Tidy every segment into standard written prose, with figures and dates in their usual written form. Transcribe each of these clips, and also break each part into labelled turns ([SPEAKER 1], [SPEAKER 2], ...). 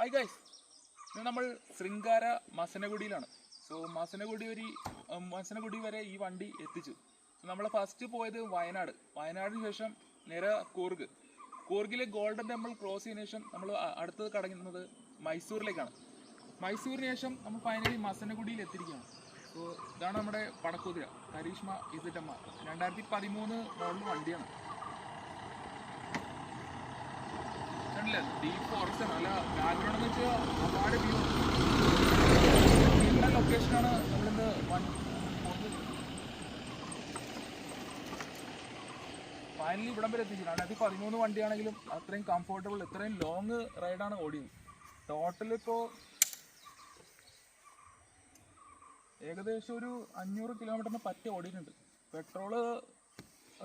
[SPEAKER 1] Hi guys, ഇന്ന് നമ്മൾ ശൃംഗാര മസനഗുഡിയിലാണ്. So Masinagudi വരെ ഈ വണ്ടി എത്തിച്ചു. നമ്മൾ ഫസ്റ്റ് പോയത് വയനാടിന് ശേഷം നേരെ കൂർഗിലെ ഗോൾഡൻ ടെമ്പിൾ ക്രോസ് ചെയ്തതിനു ശേഷം നമ്മൾ അടുത്തത് കടങ്ങുന്നത് മൈസൂരിലേക്കാണ്. മൈസൂരിന് ശേഷം നമ്മൾ ഫൈനലി മസനഗുഡിയിൽ എത്തിയിരിക്കുകയാണ്. സോ ഇതാണ് നമ്മുടെ പടക്കുതിര കരീഷ്മ ZMR 2013 മോഡൽ വണ്ടിയാണ്. ഡീപ്പ് ഫോറസ്റ്റ് ആണ്. അല്ല ബാക്ക്ഗ്രൗണ്ട് എന്ന് വെച്ചാൽ ഒരുപാട് വ്യൂ എല്ലാ ലൊക്കേഷനാണ് നമ്മളിന്ന് ഫൈനലി ഇവിടം വരെ എത്തിച്ചു. 2013 വണ്ടിയാണെങ്കിലും അത്രയും കംഫർട്ടബിൾ, ഇത്രയും ലോങ് റൈഡാണ് ഓടിയത്. ടോട്ടൽ ഇപ്പോൾ ഏകദേശം ഒരു 500 കിലോമീറ്ററിന് പറ്റി ഓടിയിട്ടുണ്ട്. പെട്രോള്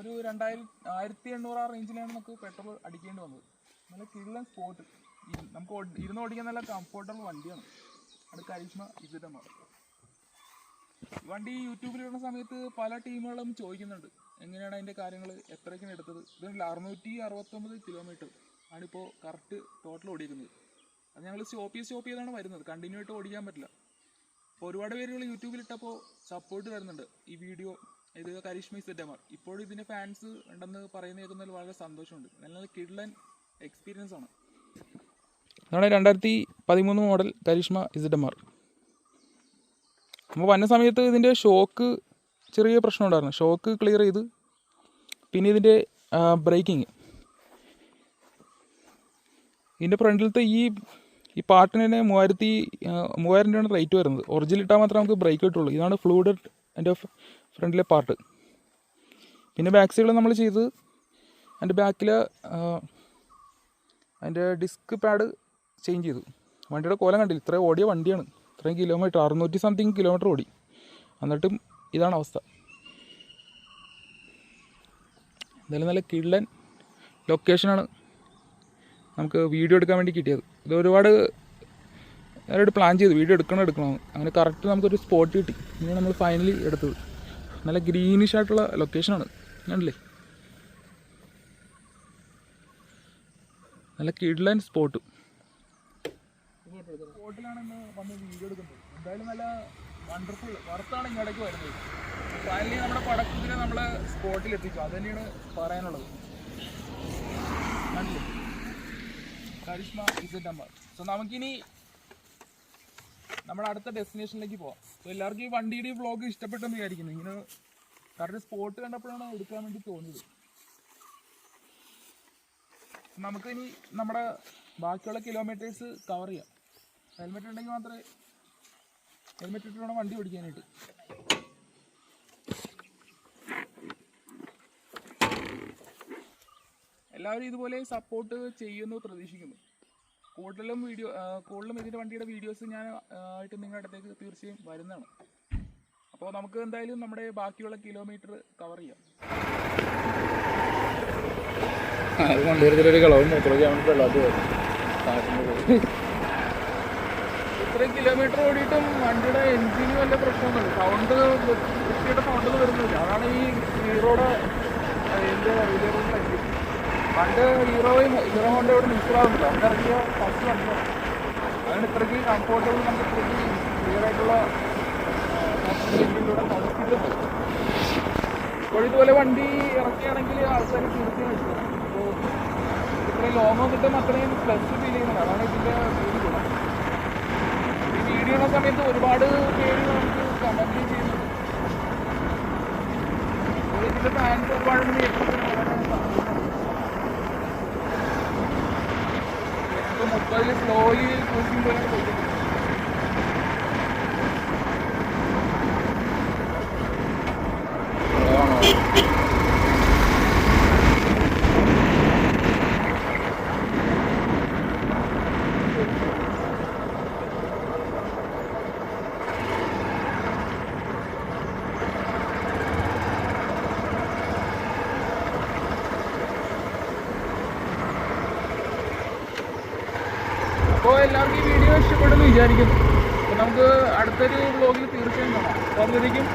[SPEAKER 1] ഒരു 1800 ആ റേഞ്ചിലാണ് നമുക്ക് പെട്രോൾ അടിക്കേണ്ടി വന്നത്. നല്ല കിടിലൻ സ്പോട്ട്, നമുക്ക് ഇരുന്ന് ഓടിക്കാൻ നല്ല കംഫർട്ടബിൾ വണ്ടിയാണ്. അത് കരീഷ്മ ZMR. വണ്ടി യൂട്യൂബിലിടുന്ന സമയത്ത് പല ടീമുകളും ചോദിക്കുന്നുണ്ട് എങ്ങനെയാണ് അതിൻ്റെ കാര്യങ്ങൾ, എത്രയ്ക്കാണ് എടുത്തത്. ഇത് 669 കിലോമീറ്റർ ആണിപ്പോൾ കറക്റ്റ് ടോട്ടൽ ഓടിക്കുന്നത്. അത് ഞങ്ങൾ സ്റ്റോപ്പ് ചെയ്താണ് വരുന്നത്, കണ്ടിന്യൂ ആയിട്ട് ഓടിക്കാൻ പറ്റില്ല. അപ്പോൾ ഒരുപാട് പേരുകൾ യൂട്യൂബിലിട്ടപ്പോൾ സപ്പോർട്ട് വരുന്നുണ്ട് ഈ വീഡിയോ. ഇത് കരീഷ്മ ZMR. ഇപ്പോഴും ഇതിൻ്റെ ഫാൻസ് ഉണ്ടെന്ന് പറയുന്ന കേൾക്കുന്നതിൽ വളരെ സന്തോഷമുണ്ട്. നല്ല കിടിലൻ എക്സ്പീരിയൻസ് ആണ്. അതാണ് 2013 മോഡൽ കരീഷ്മ ZMR. നമ്മൾ വന്ന സമയത്ത് ഇതിൻ്റെ ഷോക്ക് ചെറിയ പ്രശ്നം ഉണ്ടായിരുന്നു. ഷോക്ക് ക്ലിയർ ചെയ്ത്, പിന്നെ ഇതിൻ്റെ ബ്രേക്കിങ്, ഇതിൻ്റെ ഫ്രണ്ടിലത്തെ ഈ പാർട്ടിന് തന്നെ 3000 രൂപയാണ് റേറ്റ് വരുന്നത്. ഒറിജിനൽ ഇട്ടാൽ മാത്രമേ നമുക്ക് ബ്രേക്ക് കിട്ടുള്ളൂ. ഇതാണ് ഫ്ലൂയിഡ് എൻ്റെ ഫ്രണ്ടിലെ പാർട്ട്. പിന്നെ ബാക്ക് സൈഡിൽ നമ്മൾ ചെയ്ത് അതിൻ്റെ ബാക്കിൽ അതിൻ്റെ ഡിസ്ക് പാഡ് ചേഞ്ച് ചെയ്തു. വണ്ടിയുടെ കോലം കണ്ടില്ല, ഇത്രയും ഓടിയ വണ്ടിയാണ്. ഇത്രയും കിലോമീറ്റർ 600 സംതിങ് കിലോമീറ്റർ ഓടി. എന്നിട്ടും ഇതാണ് അവസ്ഥ. എന്തായാലും നല്ല കിടിലൻ ലൊക്കേഷനാണ് നമുക്ക് വീഡിയോ എടുക്കാൻ വേണ്ടി കിട്ടിയത്. ഇത് ഒരുപാട് നേരമായിട്ട് പ്ലാൻ ചെയ്തു വീഡിയോ എടുക്കണമെന്ന്. അങ്ങനെ കറക്റ്റ് നമുക്കൊരു സ്പോട്ട് കിട്ടി. ഇങ്ങനെ നമ്മൾ ഫൈനലി എടുത്തത്. നല്ല ഗ്രീനിഷ് ആയിട്ടുള്ള ലൊക്കേഷനാണ്, കണ്ടില്ലേ? നല്ല കിടിലൻ സ്പോട്ടിലാണ് ഇന്ന് വന്ന് വീഡിയോ എടുക്കുന്നത്. എന്തായാലും നല്ല വണ്ടർഫുൾ വർത്താണ് ഇങ്ങോട്ടേക്ക് വരുന്നത്. ഫൈനലി നമ്മുടെ പടക്കുതിരെ നമ്മളെ സ്പോട്ടിൽ എത്തിച്ചു. അത് തന്നെയാണ് പറയാനുള്ളത്. കണ്ടില്ലേ, കരീഷ്മ ZMR. സോ നമുക്കിനി നമ്മുടെ അടുത്ത ഡെസ്റ്റിനേഷനിലേക്ക് പോവാം. സോ എല്ലാവർക്കും ഈ വണ്ടിയുടെ വ്ളോഗ് ഇഷ്ടപ്പെട്ടെന്ന് വിചാരിക്കുന്നു. ഇങ്ങനെ കറക്റ്റ് സ്പോട്ട് കണ്ടപ്പോഴാണ് എടുക്കാൻ വേണ്ടി തോന്നിയത്. നമുക്കിനി നമ്മുടെ ബാക്കിയുള്ള കിലോമീറ്റേഴ്സ് കവർ ചെയ്യാം. ഹെൽമെറ്റ് ഉണ്ടെങ്കിൽ മാത്രമേ, ഹെൽമെറ്റ് ഇട്ട് വേണം വണ്ടി ഓടിക്കാനായിട്ട്. എല്ലാവരും ഇതുപോലെ സപ്പോർട്ട് ചെയ്യുമെന്ന് പ്രതീക്ഷിക്കുന്നു. കൂടുതലും ഇതിൻ്റെ വണ്ടിയുടെ വീഡിയോസ് ഞാൻ ആയിട്ട് നിങ്ങളുടെ അടുത്തേക്ക് തീർച്ചയായും വരുന്നതാണ്. അപ്പോൾ നമുക്ക് എന്തായാലും നമ്മുടെ ബാക്കിയുള്ള കിലോമീറ്റർ കവർ ചെയ്യാം. ഇത്രയും കിലോമീറ്റർ ഓടിയിട്ടും വണ്ടിയുടെ എൻജിന് വല്ല പ്രശ്നമൊന്നുമില്ല. വൃത്തിയുടെ സൗണ്ടൊന്നും വരുന്നില്ല. അതാണ് ഈ ഹീറോയുടെ എൻജിൻ. പണ്ട് ഹീറോ ഹോണ്ടയോട് മിക്സറാവുന്നില്ല. അവിടെ ഇറക്കിയ ഫസ്റ്റ് വണ്ടിയാണ്. അതിന് ഇത്രയ്ക്ക് കംഫോർട്ടബിൾ, നമുക്ക് ഇത്രയ്ക്ക് ക്ലിയർ ആയിട്ടുള്ള എൻജിനിലൂടെ കിട്ടുന്നത്. ഇപ്പോഴിതുപോലെ വണ്ടി ഇറക്കുകയാണെങ്കിൽ ആൾക്കാർ തീർച്ചയായും ഇഷ്ടം. അപ്പോൾ ഇത്രയും ലോങ്ങോ കിട്ടും, അത്രയും പ്ലസ് ഫീൽ ചെയ്യുന്നത്. അതാണ് ഇതിൻ്റെ ഗുണം. ഈ വീഡിയോ ഉള്ള സമയത്ത് ഒരുപാട് പേര് നമുക്ക് കമൻറ്റ് ചെയ്യുന്നുണ്ട്. ഇതിൻ്റെ ഫാൻസ് ഒരുപാടുണ്ട്. ഇപ്പോൾ 30 സ്ലോലി ക്രൂസിംഗ് പോലെ പോയിട്ടുണ്ട്. അപ്പോൾ എല്ലാവർക്കും ഈ വീഡിയോ ഇഷ്ടപ്പെടുമെന്ന് വിചാരിക്കുന്നു. അപ്പോൾ നമുക്ക് അടുത്തൊരു വ്ളോഗിൽ തീർച്ചയായും കാണാം. അപ്പോൾ അതിലേക്കും